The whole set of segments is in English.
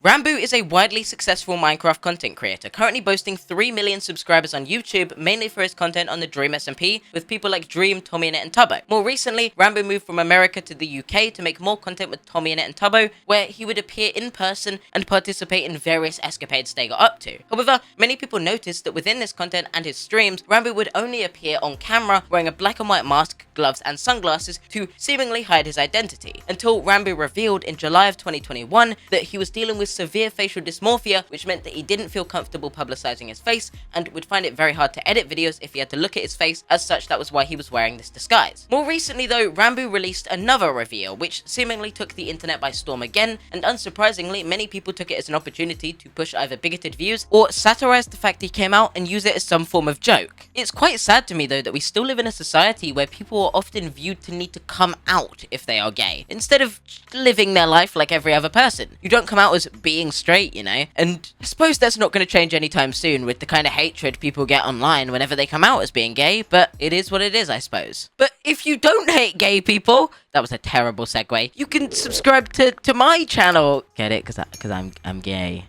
Ranboo is a widely successful Minecraft content creator, currently boasting 3 million subscribers on YouTube, mainly for his content on the Dream SMP, with people like Dream, TommyInnit, and Tubbo. More recently, Ranboo moved from America to the UK to make more content with TommyInnit and Tubbo, where he would appear in person and participate in various escapades they got up to. However, many people noticed that within this content and his streams, Ranboo would only appear on camera wearing a black and white mask, gloves, and sunglasses to seemingly hide his identity, until Ranboo revealed in July of 2021 that he was dealing with severe facial dysmorphia, which meant that he didn't feel comfortable publicizing his face and would find it very hard to edit videos if he had to look at his face. As such, that was why he was wearing this disguise. More recently though, Ranboo released another reveal, which seemingly took the internet by storm again, and unsurprisingly, many people took it as an opportunity to push either bigoted views or satirize the fact he came out and use it as some form of joke. It's quite sad to me though that we still live in a society where people are often viewed to need to come out if they are gay, instead of living their life like every other person. You don't come out as being straight, you know? And I suppose that's not going to change anytime soon with the kind of hatred people get online whenever they come out as being gay, but it is what it is, I suppose. But if you don't hate gay people, that was a terrible segue, you can subscribe to my channel. Get it? Because I'm gay.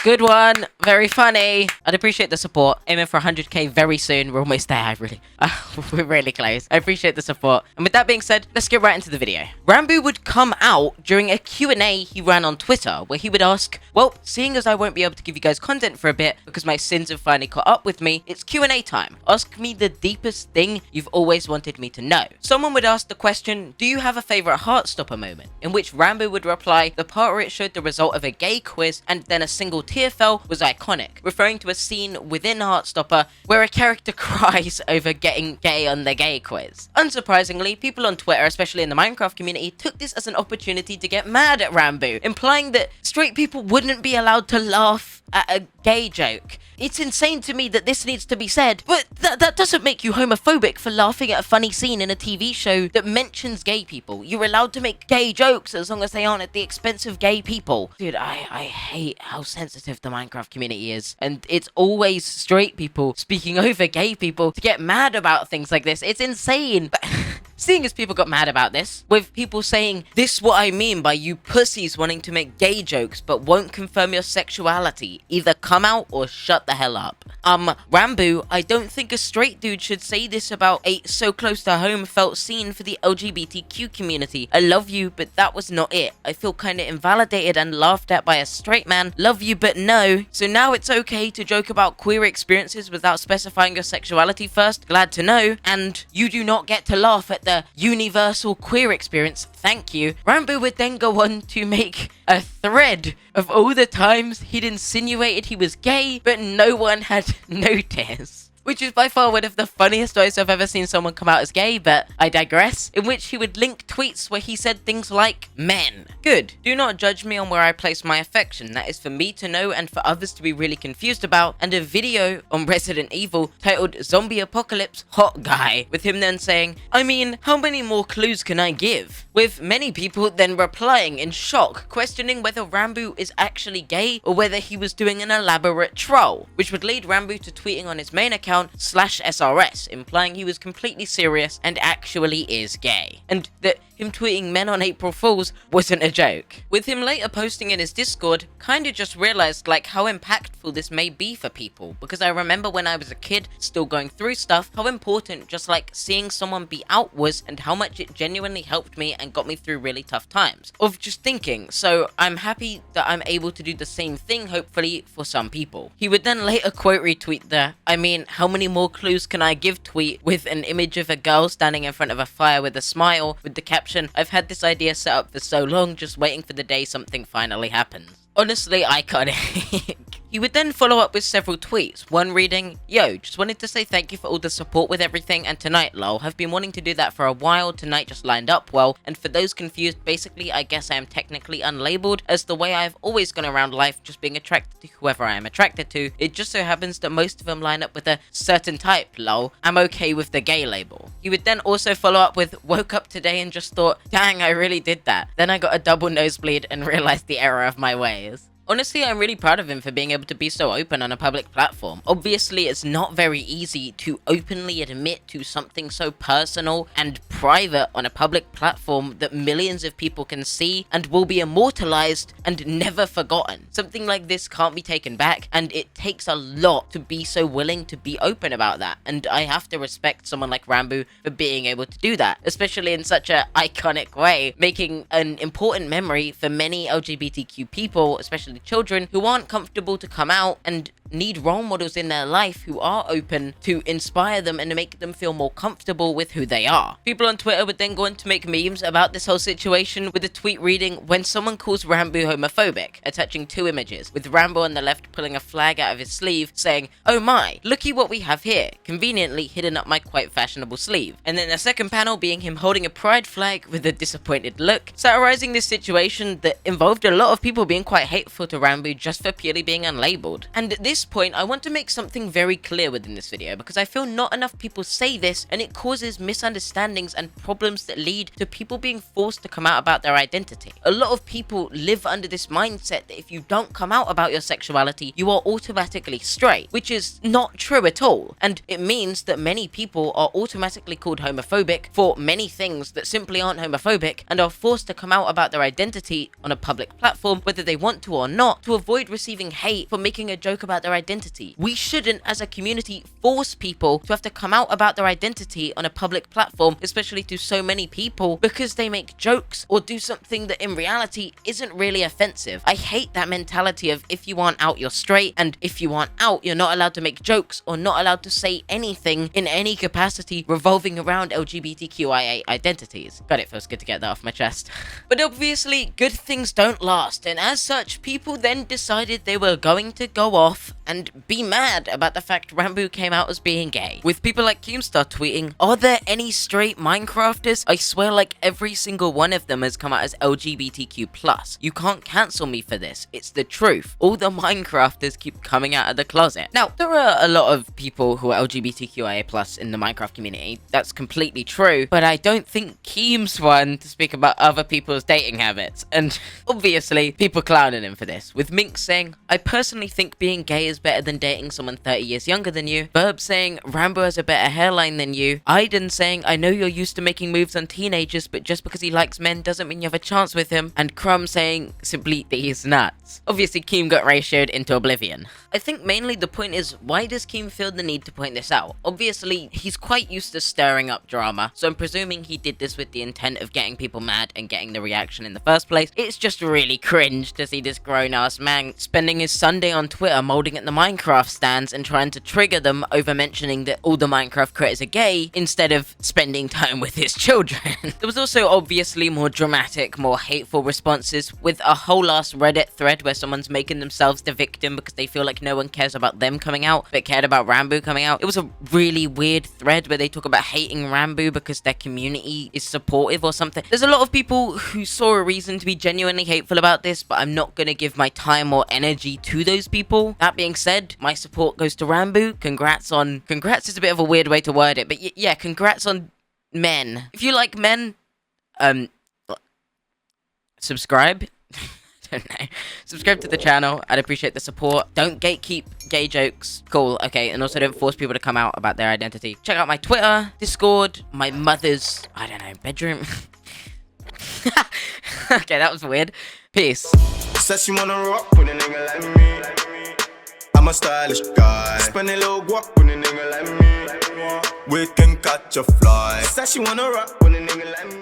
Good one. Very funny. I'd appreciate the support. Aiming for 100k very soon. We're almost there. We're really close. I appreciate the support. And with that being said, let's get right into the video. Ranboo would come out during a Q&A he ran on Twitter, where he would ask, well, seeing as I won't be able to give you guys content for a bit because my sins have finally caught up with me, it's Q&A time. Ask me the deepest thing you've always wanted me to know. Someone would ask the question, do you have a favorite Heartstopper moment? In which Ranboo would reply, the part where it showed the result of a gay quiz and then a single tear fell was iconic, referring to a scene within Heartstopper where a character cries over getting gay on the gay quiz. Unsurprisingly, people on Twitter, especially in the Minecraft community, took this as an opportunity to get mad at Ranboo, implying that straight people wouldn't be allowed to laugh at a gay joke. It's insane to me that this needs to be said, but that doesn't make you homophobic for laughing at a funny scene in a TV show that mentions gay people. You're allowed to make gay jokes as long as they aren't at the expense of gay people. Dude, I hate how sensitive the Minecraft community is, and it's always straight people speaking over gay people to get mad about things like this. It's insane. But seeing as people got mad about this, with people saying, this what I mean by you pussies wanting to make gay jokes but won't confirm your sexuality, either come out or shut the hell up. Ranboo, I don't think a straight dude should say this about a so close to home felt scene for the LGBTQ community. I love you, but that was not it. I feel kinda invalidated and laughed at by a straight man. Love you, but no. So now it's okay to joke about queer experiences without specifying your sexuality first? Glad to know. And you do not get to laugh at the universal queer experience. Thank you. Ranboo would then go on to make a thread of all the times he'd insinuated he was gay, but no one had noticed. Which is by far one of the funniest ways I've ever seen someone come out as gay, but I digress, in which he would link tweets where he said things like, men. Good. Do not judge me on where I place my affection. That is for me to know and for others to be really confused about. And a video on Resident Evil titled Zombie Apocalypse Hot Guy, with him then saying, I mean, how many more clues can I give? With many people then replying in shock, questioning whether Ranboo is actually gay or whether he was doing an elaborate troll, which would lead Ranboo to tweeting on his main account /SRS, implying he was completely serious and actually is gay, and that him tweeting men on April Fools wasn't a joke. With him later posting in his Discord, kinda just realized like how impactful this may be for people, because I remember when I was a kid still going through stuff, how important just like seeing someone be out was, and how much it genuinely helped me and got me through really tough times of just thinking. So I'm happy that I'm able to do the same thing, hopefully, for some people. He would then later quote retweet the, I mean, how many more clues can I give tweet with an image of a girl standing in front of a fire with a smile, with the caption, I've had this idea set up for so long, just waiting for the day something finally happens. Honestly, iconic. He would then follow up with several tweets, one reading, yo, just wanted to say thank you for all the support with everything, and tonight, lol, have been wanting to do that for a while, tonight just lined up well, and for those confused, basically I guess I am technically unlabeled, as the way I've always gone around life, just being attracted to whoever I am attracted to. It just so happens that most of them line up with a certain type, lol, I'm okay with the gay label. He would then also follow up with, woke up today and just thought, dang, I really did that. Then I got a double nosebleed and realized the error of my ways. Honestly, I'm really proud of him for being able to be so open on a public platform. Obviously, it's not very easy to openly admit to something so personal and private on a public platform that millions of people can see and will be immortalized and never forgotten. Something like this can't be taken back, and it takes a lot to be so willing to be open about that, and I have to respect someone like Ranboo for being able to do that, especially in such an iconic way, making an important memory for many LGBTQ people, especially children, who aren't comfortable to come out and need role models in their life who are open to inspire them and to make them feel more comfortable with who they are. People on Twitter would then go on to make memes about this whole situation, with a tweet reading, "When someone calls Ranboo homophobic," attaching two images, with Ranboo on the left pulling a flag out of his sleeve saying, "Oh my, looky what we have here, conveniently hidden up my quite fashionable sleeve." And then the second panel being him holding a pride flag with a disappointed look, satirizing this situation that involved a lot of people being quite hateful to Ranboo just for purely being unlabeled. And at this point, I want to make something very clear within this video, because I feel not enough people say this, and it causes misunderstandings and problems that lead to people being forced to come out about their identity. A lot of people live under this mindset that if you don't come out about your sexuality, you are automatically straight, which is not true at all. And it means that many people are automatically called homophobic for many things that simply aren't homophobic, and are forced to come out about their identity on a public platform, whether they want to or not, to avoid receiving hate for making a joke about their identity. We shouldn't, as a community, force people to have to come out about their identity on a public platform, especially to so many people, because they make jokes or do something that in reality isn't really offensive. I hate that mentality of if you aren't out, you're straight, and if you aren't out, you're not allowed to make jokes or not allowed to say anything in any capacity revolving around LGBTQIA identities. God, it feels good to get that off my chest. But obviously, good things don't last, and as such, people then decided they were going to go off and be mad about the fact Ranboo came out as being gay. With people like Keemstar tweeting, "Are there any straight Minecrafters? I swear like every single one of them has come out as LGBTQ+. You can't cancel me for this. It's the truth. All the Minecrafters keep coming out of the closet." Now, there are a lot of people who are LGBTQIA+ in the Minecraft community. That's completely true, but I don't think Keem's one to speak about other people's dating habits. And obviously, people clowning him for this, with Mink saying, "I personally think being gay is better than dating someone 30 years younger than you." Burb saying, "Ranboo has a better hairline than you." Aiden saying, "I know you're used to making moves on teenagers, but just because he likes men doesn't mean you have a chance with him." And Crumb saying, simply that he's nuts. Obviously, Keem got ratioed into oblivion. I think mainly the point is, why does Keem feel the need to point this out? Obviously, he's quite used to stirring up drama, so I'm presuming he did this with the intent of getting people mad and getting the reaction in the first place. It's just really cringe to see this grown-ass man spending his Sunday on Twitter molding at the Minecraft stands and trying to trigger them over mentioning that all the Minecraft creators are gay, instead of spending time with his children. There was also obviously more dramatic, more hateful responses, with a whole ass Reddit thread where someone's making themselves the victim because they feel like no one cares about them coming out, but cared about Ranboo coming out. It was a really weird thread where they talk about hating Ranboo because their community is supportive or something. There's a lot of people who saw a reason to be genuinely hateful about this, but I'm not gonna give my time or energy to those people. That being said, my support goes to Ranboo. Congrats is a bit of a weird way to word it, but yeah, congrats on men. If you like men, subscribe. Don't know. Subscribe to the channel. I'd appreciate the support. Don't gatekeep gay jokes. Cool. Okay. And also don't force people to come out about their identity. Check out my Twitter, Discord, my mother's, I don't know, bedroom. Okay, that was weird. Peace. Says she wanna rock with a nigga like me. I'm a stylish guy. Spend a little guap with a nigga like me. We can catch a fly. Says she wanna rock with a nigga like me.